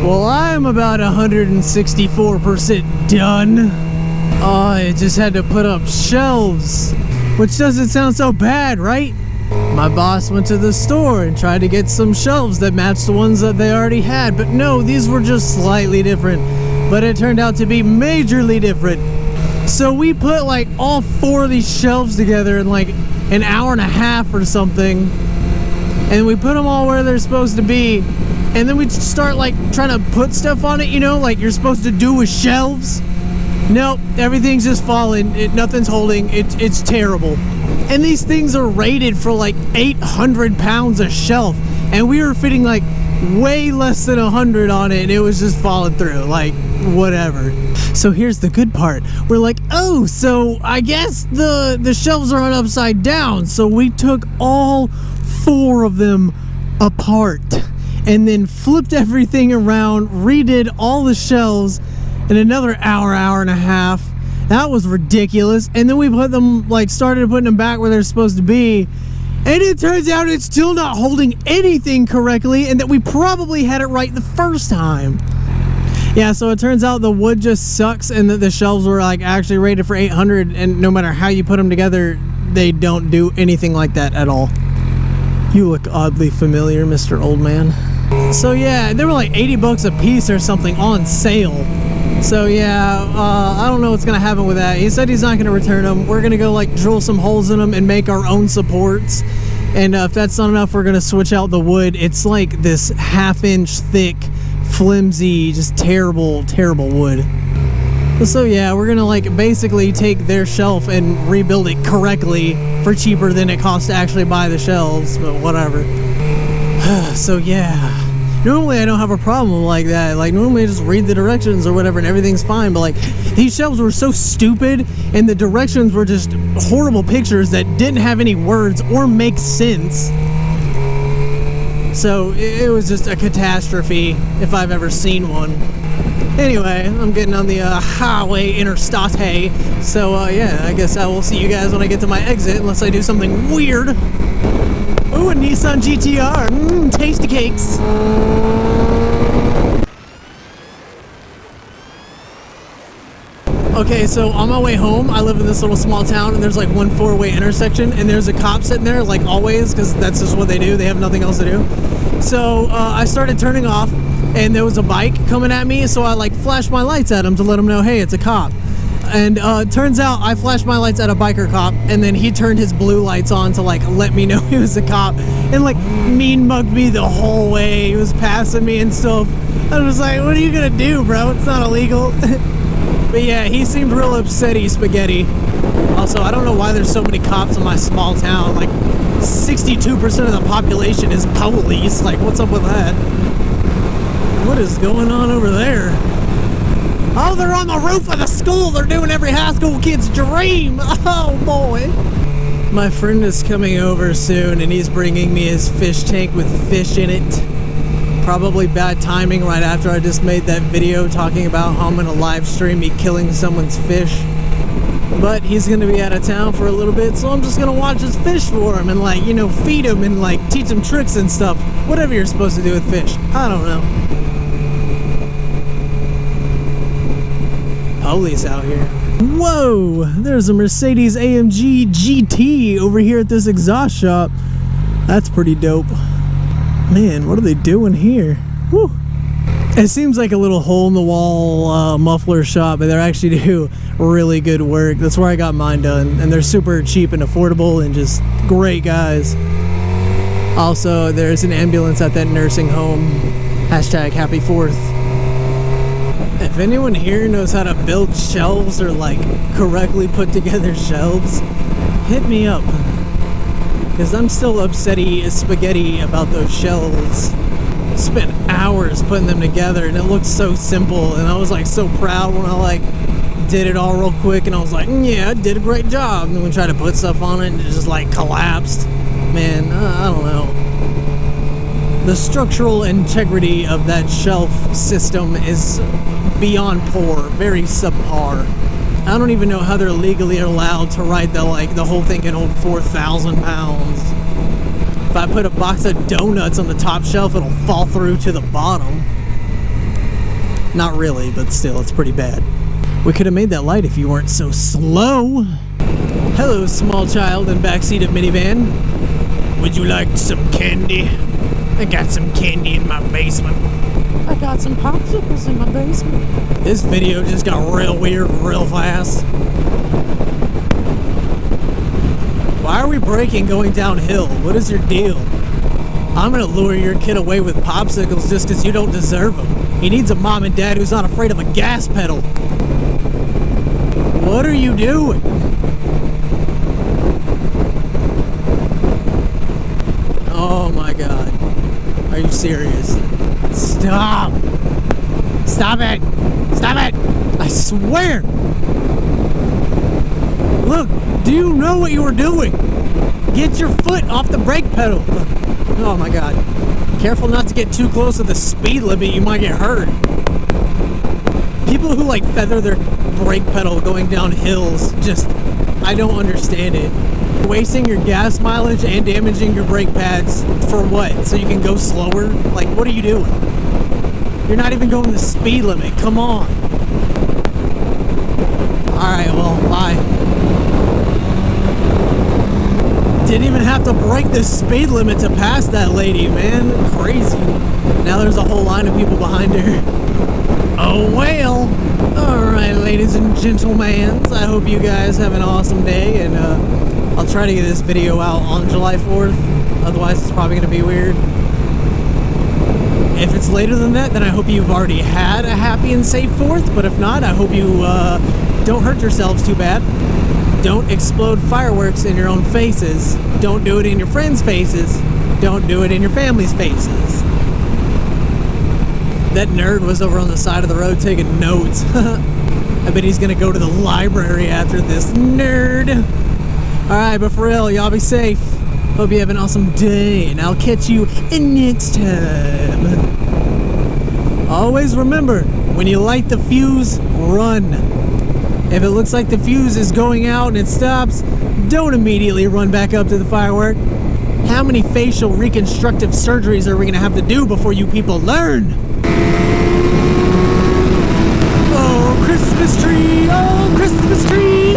Well, I'm about 164% done. I just had to put up shelves, which doesn't sound so bad, right? My boss went to the store and tried to get some shelves that matched the ones that they already had, but no, these were just slightly different. But it turned out to be majorly different. So we put like all 4 of these shelves together in like an hour and a half or something, and we put them all where they're supposed to be, and then we start like trying to put stuff on it, you know, like you're supposed to do with shelves. Nope, everything's just falling. Nothing's holding. It's terrible. And these things are rated for like 800 pounds a shelf, and we were fitting like way less than 100 on it, and it was just falling through, like whatever. So here's the good part. We're like, oh, so I guess the shelves are on upside down. So we took all 4 of them apart and then flipped everything around, redid all the shelves in another hour and a half. That was ridiculous. And then we put them, like, started putting them back where they're supposed to be, and it turns out it's still not holding anything correctly, and that we probably had it right the first time. Yeah, so it turns out the wood just sucks, and that the shelves were like actually rated for 800, and no matter how you put them together, they don't do anything like that at all. You look oddly familiar, Mr. Old Man. So yeah, they were like 80 bucks a piece or something on sale. So yeah, I don't know what's gonna happen with that. He said he's not gonna return them. We're gonna go like drill some holes in them and make our own supports. And if that's not enough, we're gonna switch out the wood. It's like this half-inch thick, flimsy, just terrible wood. So yeah, we're gonna like basically take their shelf and rebuild it correctly for cheaper than it costs to actually buy the shelves, but whatever. So yeah, normally I don't have a problem like that. Like normally I just read the directions or whatever and everything's fine, but like these shelves were so stupid and the directions were just horrible pictures that didn't have any words or make sense. So it was just a catastrophe if I've ever seen one. Anyway, I'm getting on the highway interstate, so yeah, I guess I will see you guys when I get to my exit, unless I do something weird. Ooh, a Nissan GTR, tasty cakes. Okay, so on my way home, I live in this little small town, and there's like one 4-way intersection, and there's a cop sitting there, like always, because that's just what they do. They have nothing else to do. So I started turning off, and there was a bike coming at me, so I like flashed my lights at him to let him know, hey, it's a cop. And turns out I flashed my lights at a biker cop, and then he turned his blue lights on to like let me know he was a cop, and like mean mugged me the whole way. He was passing me and stuff. I was like, what are you gonna do, bro? It's not illegal. But yeah, he seemed real upsetty spaghetti. Also, I don't know why there's so many cops in my small town. Like 62% of the population is police. Like, what's up with that? What is going on over there? Oh, they're on the roof of the school. They're doing every high school kid's dream. Oh, boy. My friend is coming over soon, and he's bringing me his fish tank with fish in it. Probably bad timing right after I just made that video talking about how I'm going to live stream me killing someone's fish. But he's going to be out of town for a little bit, so I'm just going to watch his fish for him and, like, you know, feed him and, like, teach him tricks and stuff. Whatever you're supposed to do with fish. I don't know. Police out here. Whoa! There's a Mercedes AMG GT over here at this exhaust shop. That's pretty dope. Man, what are they doing here? Woo! It seems like a little hole-in-the-wall muffler shop, but they actually do really good work. That's where I got mine done, and they're super cheap and affordable and just great guys. Also, there's an ambulance at that nursing home. Hashtag Happy 4th. If anyone here knows how to build shelves or like correctly put together shelves, hit me up. Because I'm still upsetty as spaghetti about those shelves. Spent hours putting them together and it looked so simple, and I was like so proud when I like did it all real quick, and I was like, yeah, I did a great job. And then we tried to put stuff on it and it just like collapsed. Man, I don't know. The structural integrity of that shelf system is beyond poor, very subpar. I don't even know how they're legally allowed to write that like the whole thing can hold 4,000 pounds. If I put a box of donuts on the top shelf, it'll fall through to the bottom. Not really, but still, it's pretty bad. We could have made that light if you weren't so slow. Hello, small child in backseat of minivan. Would you like some candy? I got some candy in my basement. I got some popsicles in my basement. This video just got real weird real fast. Why are we braking going downhill? What is your deal? I'm gonna lure your kid away with popsicles just because you don't deserve them. He needs a mom and dad who's not afraid of a gas pedal. What are you doing? Oh my god. Are you serious? Stop! Stop it! Stop it! I swear! Look, do you know what you were doing? Get your foot off the brake pedal! Oh my god. Careful not to get too close to the speed limit, you might get hurt. People who like feather their brake pedal going down hills, just, I don't understand it. Wasting your gas mileage and damaging your brake pads for what? So you can go slower? Like, what are you doing? You're not even going the speed limit, come on. Alright, well, bye. Didn't even have to break the speed limit to pass that lady, man. Crazy. Now there's a whole line of people behind her. Oh, well. Alright, ladies and gentlemen. I hope you guys have an awesome day, and I'll try to get this video out on July 4th. Otherwise, it's probably going to be weird. If it's later than that, then I hope you've already had a happy and safe 4th. But if not, I hope you don't hurt yourselves too bad. Don't explode fireworks in your own faces. Don't do it in your friends' faces. Don't do it in your family's faces. That nerd was over on the side of the road taking notes. I bet he's gonna go to the library after this. Nerd! Alright, but for real, y'all be safe. Hope you have an awesome day, and I'll catch you next time. Always remember, when you light the fuse, run. If it looks like the fuse is going out and it stops, don't immediately run back up to the firework. How many facial reconstructive surgeries are we going to have to do before you people learn? Oh, Christmas tree! Oh, Christmas tree!